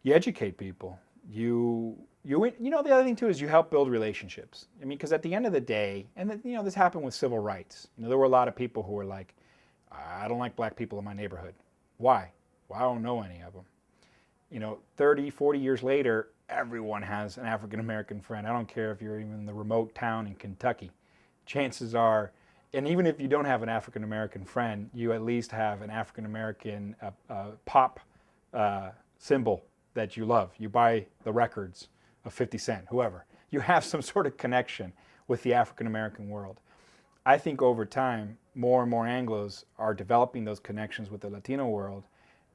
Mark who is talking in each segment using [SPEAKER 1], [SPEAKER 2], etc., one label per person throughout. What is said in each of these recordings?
[SPEAKER 1] You educate people. The other thing too is you help build relationships. I mean, because at the end of the day, and this happened with civil rights. There were a lot of people who were like, I don't like black people in my neighborhood. Why? Well, I don't know any of them. 30, 40 years later, everyone has an African American friend. I don't care if you're even in the remote town in Kentucky. Chances are, and even if you don't have an African American friend, you at least have an African American pop symbol that you love. You buy the records of 50 Cent, whoever. You have some sort of connection with the African American world. I think over time, more and more Anglos are developing those connections with the Latino world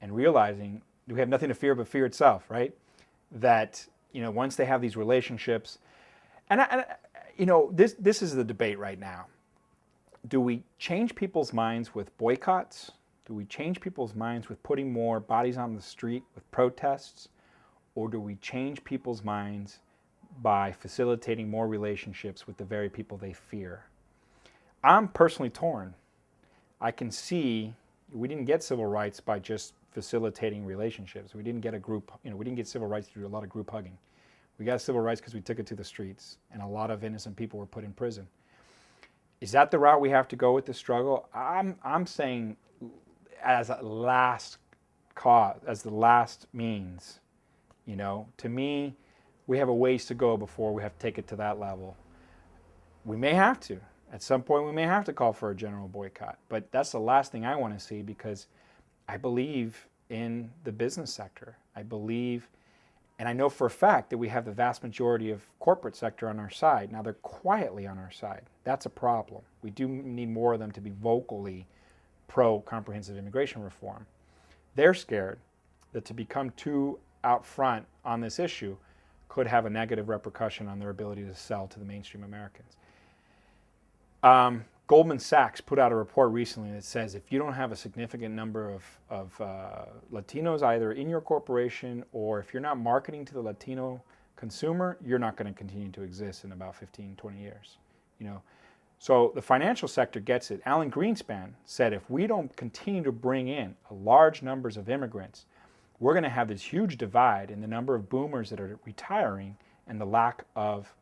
[SPEAKER 1] and realizing we have nothing to fear but fear itself, right? That, once they have these relationships, this is the debate right now. Do we change people's minds with boycotts? Do we change people's minds with putting more bodies on the street with protests? Or do we change people's minds by facilitating more relationships with the very people they fear? I'm personally torn. I can see we didn't get civil rights by just facilitating relationships. We didn't get we didn't get civil rights through a lot of group hugging. We got civil rights because we took it to the streets and a lot of innocent people were put in prison. Is that the route we have to go with the struggle? I'm saying as a last cause, as the last means. To me, we have a ways to go before we have to take it to that level. We may have to. At some point, we may have to call for a general boycott. But that's the last thing I want to see because I believe in the business sector. I believe, and I know for a fact that we have the vast majority of corporate sector on our side. Now, they're quietly on our side. That's a problem. We do need more of them to be vocally pro-comprehensive immigration reform. They're scared that to become too out front on this issue could have a negative repercussion on their ability to sell to the mainstream Americans. Goldman Sachs put out a report recently that says if you don't have a significant number of Latinos either in your corporation or if you're not marketing to the Latino consumer, you're not going to continue to exist in about 15, 20 years. So the financial sector gets it. Alan Greenspan said if we don't continue to bring in large numbers of immigrants, we're going to have this huge divide in the number of boomers that are retiring and the lack of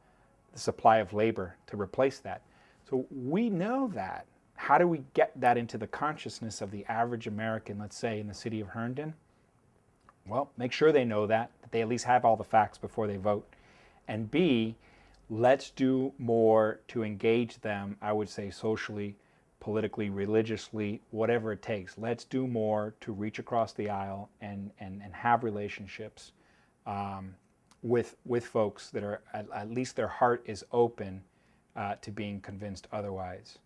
[SPEAKER 1] the supply of labor to replace that. So we know that. How do we get that into the consciousness of the average American, let's say in the city of Herndon? Well, make sure they know that they at least have all the facts before they vote. And B, let's do more to engage them, I would say socially, politically, religiously, whatever it takes. Let's do more to reach across the aisle and have relationships with folks that are, at least their heart is open to being convinced otherwise.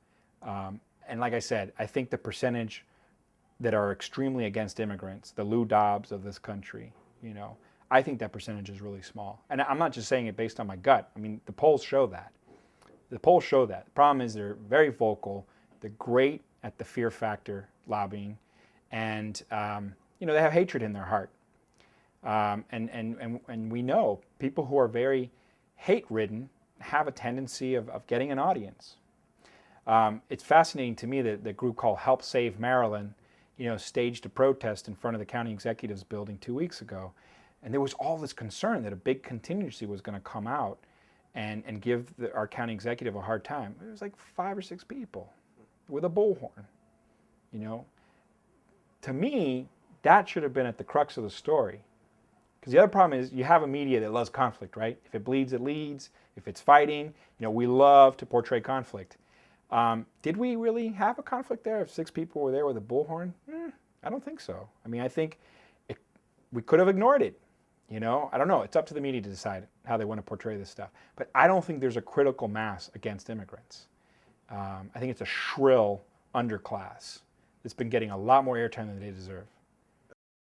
[SPEAKER 1] And like I said, I think the percentage that are extremely against immigrants, the Lou Dobbs of this country, I think that percentage is really small. And I'm not just saying it based on my gut. I mean, the polls show that. The polls show that. The problem is they're very vocal. They're great at the fear factor lobbying. And, they have hatred in their heart. And we know people who are very hate-ridden have a tendency of getting an audience. It's fascinating to me that the group called Help Save Maryland, staged a protest in front of the county executive's building 2 weeks ago. And there was all this concern that a big contingency was going to come out and give our county executive a hard time. It was like 5 or 6 people with a bullhorn. To me, that should have been at the crux of the story. Because the other problem is you have a media that loves conflict, right? If it bleeds, it leads. If it's fighting, we love to portray conflict. Did we really have a conflict there if 6 people were there with a bullhorn? I don't think so. I mean, I think we could have ignored it. I don't know. It's up to the media to decide how they want to portray this stuff. But I don't think there's a critical mass against immigrants. I think it's a shrill underclass that's been getting a lot more airtime than they deserve.